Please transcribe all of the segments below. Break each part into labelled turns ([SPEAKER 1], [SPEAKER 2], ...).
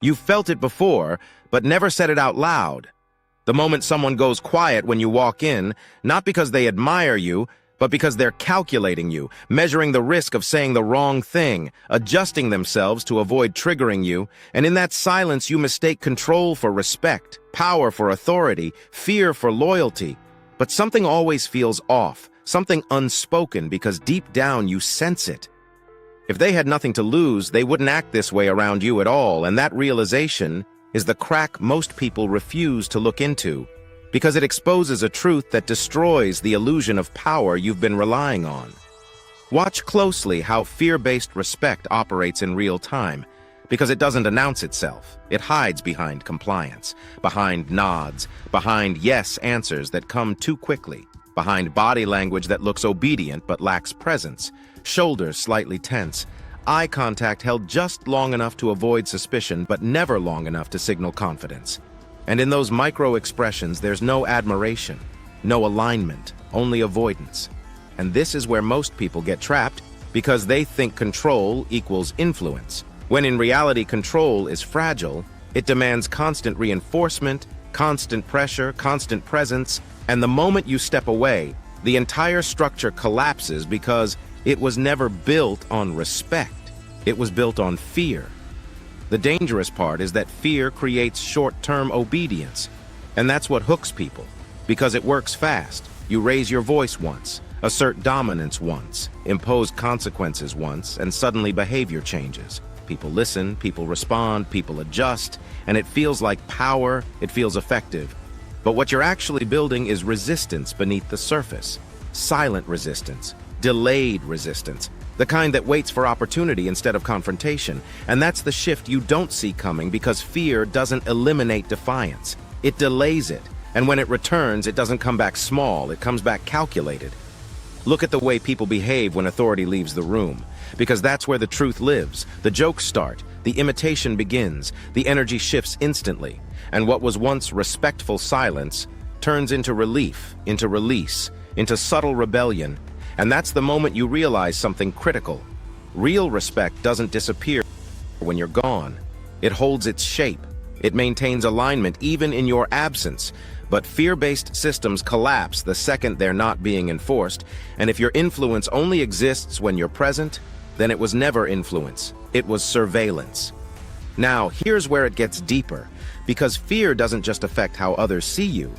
[SPEAKER 1] You've felt it before, but never said it out loud. The moment someone goes quiet when you walk in, not because they admire you, but because they're calculating you, measuring the risk of saying the wrong thing, adjusting themselves to avoid triggering you, and in that silence you mistake control for respect, power for authority, fear for loyalty. But something always feels off, something unspoken, because deep down you sense it. If they had nothing to lose, they wouldn't act this way around you at all, and that realization is the crack most people refuse to look into, because it exposes a truth that destroys the illusion of power you've been relying on. Watch closely how fear-based respect operates in real time, because it doesn't announce itself. It hides behind compliance, behind nods, behind yes answers that come too quickly, behind body language that looks obedient but lacks presence, shoulders slightly tense, eye contact held just long enough to avoid suspicion but never long enough to signal confidence. And in those micro-expressions, there's no admiration, no alignment, only avoidance. And this is where most people get trapped because they think control equals influence, when in reality control is fragile. It demands constant reinforcement, constant pressure, constant presence, and the moment you step away, the entire structure collapses because it was never built on respect. It was built on fear. The dangerous part is that fear creates short-term obedience, and that's what hooks people, because it works fast. You raise your voice once, assert dominance once, impose consequences once, and suddenly behavior changes. People listen, people respond, people adjust, and it feels like power, it feels effective. But what you're actually building is resistance beneath the surface. Silent resistance, delayed resistance, the kind that waits for opportunity instead of confrontation. And that's the shift you don't see coming, because fear doesn't eliminate defiance. It delays it, and when it returns, it doesn't come back small, it comes back calculated. Look at the way people behave when authority leaves the room, because that's where the truth lives. The jokes start, the imitation begins, the energy shifts instantly, and what was once respectful silence turns into relief, into release, into subtle rebellion. And that's the moment you realize something critical. Real respect doesn't disappear when you're gone. It holds its shape. It maintains alignment even in your absence. But fear-based systems collapse the second they're not being enforced. And if your influence only exists when you're present, then it was never influence. It was surveillance. Now, here's where it gets deeper, because fear doesn't just affect how others see you.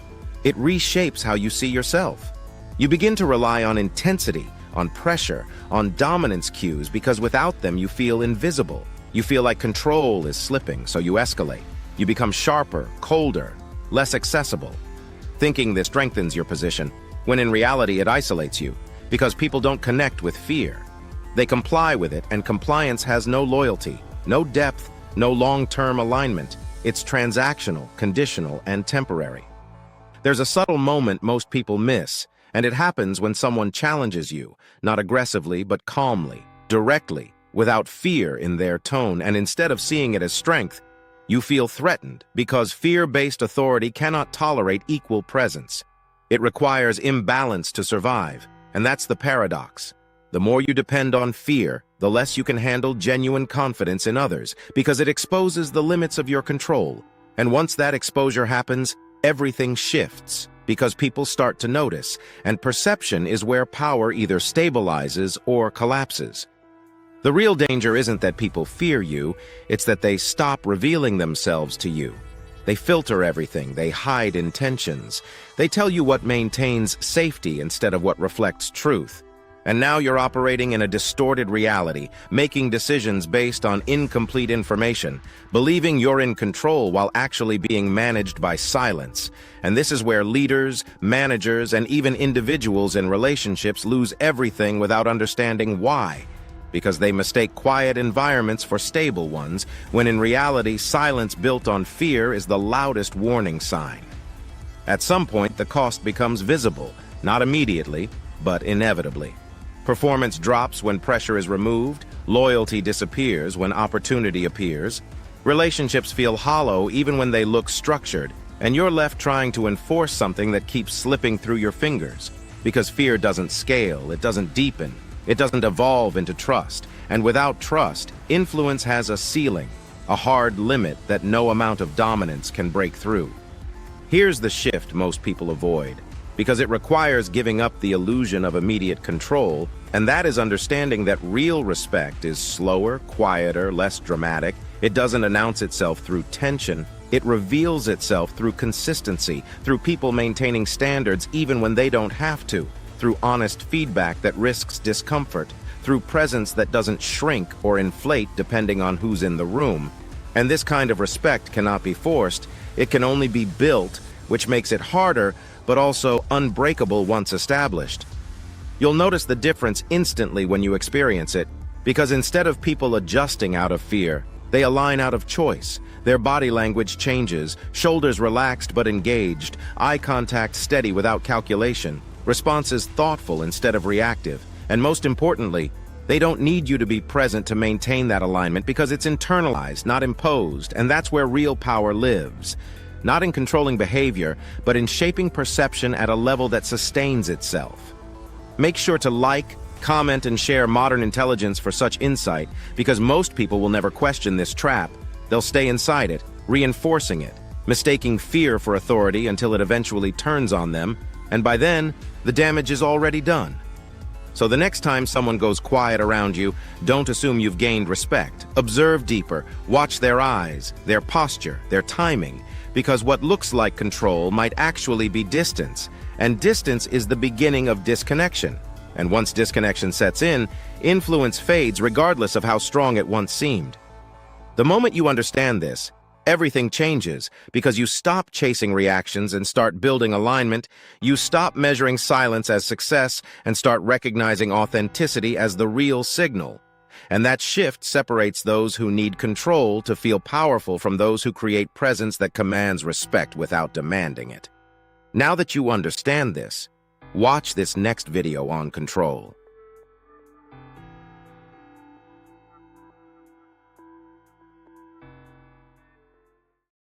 [SPEAKER 1] It reshapes how you see yourself. You begin to rely on intensity, on pressure, on dominance cues, because without them you feel invisible. You feel like control is slipping, so you escalate. You become sharper, colder, less accessible, thinking this strengthens your position, when in reality it isolates you, because people don't connect with fear. They comply with it, and compliance has no loyalty, no depth, no long-term alignment. It's transactional, conditional, and temporary. There's a subtle moment most people miss, and it happens when someone challenges you, not aggressively but calmly, directly, without fear in their tone, and instead of seeing it as strength, you feel threatened, because fear-based authority cannot tolerate equal presence. It requires imbalance to survive, and that's the paradox. The more you depend on fear, the less you can handle genuine confidence in others, because it exposes the limits of your control. And once that exposure happens, everything shifts, because people start to notice, and perception is where power either stabilizes or collapses. The real danger isn't that people fear you, it's that they stop revealing themselves to you. They filter everything, they hide intentions. They tell you what maintains safety instead of what reflects truth. And now you're operating in a distorted reality, making decisions based on incomplete information, believing you're in control while actually being managed by silence. And this is where leaders, managers, and even individuals in relationships lose everything without understanding why. Because they mistake quiet environments for stable ones, when in reality, silence built on fear is the loudest warning sign. At some point, the cost becomes visible, not immediately, but inevitably. Performance drops when pressure is removed, loyalty disappears when opportunity appears, relationships feel hollow even when they look structured, and you're left trying to enforce something that keeps slipping through your fingers, because fear doesn't scale, it doesn't deepen, it doesn't evolve into trust, and without trust, influence has a ceiling. a hard limit that no amount of dominance can break through. Here's the shift most people avoid, because it requires giving up the illusion of immediate control, and that is understanding that real respect is slower, quieter, less dramatic. It doesn't announce itself through tension. It reveals itself through consistency, through people maintaining standards even when they don't have to, through honest feedback that risks discomfort, through presence that doesn't shrink or inflate depending on who's in the room. And this kind of respect cannot be forced. It can only be built, which makes it harder, but also unbreakable once established. You'll notice the difference instantly when you experience it, because instead of people adjusting out of fear, they align out of choice. Their body language changes, shoulders relaxed but engaged, eye contact steady without calculation, responses thoughtful instead of reactive, and most importantly, they don't need you to be present to maintain that alignment because it's internalized, not imposed, and that's where real power lives. Not in controlling behavior, but in shaping perception at a level that sustains itself. Make sure to like, comment, and share Modern Intelligence for such insight, because most people will never question this trap. They'll stay inside it, reinforcing it, mistaking fear for authority until it eventually turns on them, and by then, the damage is already done. So the next time someone goes quiet around you, don't assume you've gained respect. Observe deeper, watch their eyes, their posture, their timing, because what looks like control might actually be distance, and distance is the beginning of disconnection. And once disconnection sets in, influence fades regardless of how strong it once seemed. The moment you understand this, everything changes, because you stop chasing reactions and start building alignment. You stop measuring silence as success and start recognizing authenticity as the real signal. And that shift separates those who need control to feel powerful from those who create presence that commands respect without demanding it. Now that you understand this, watch this next video on control.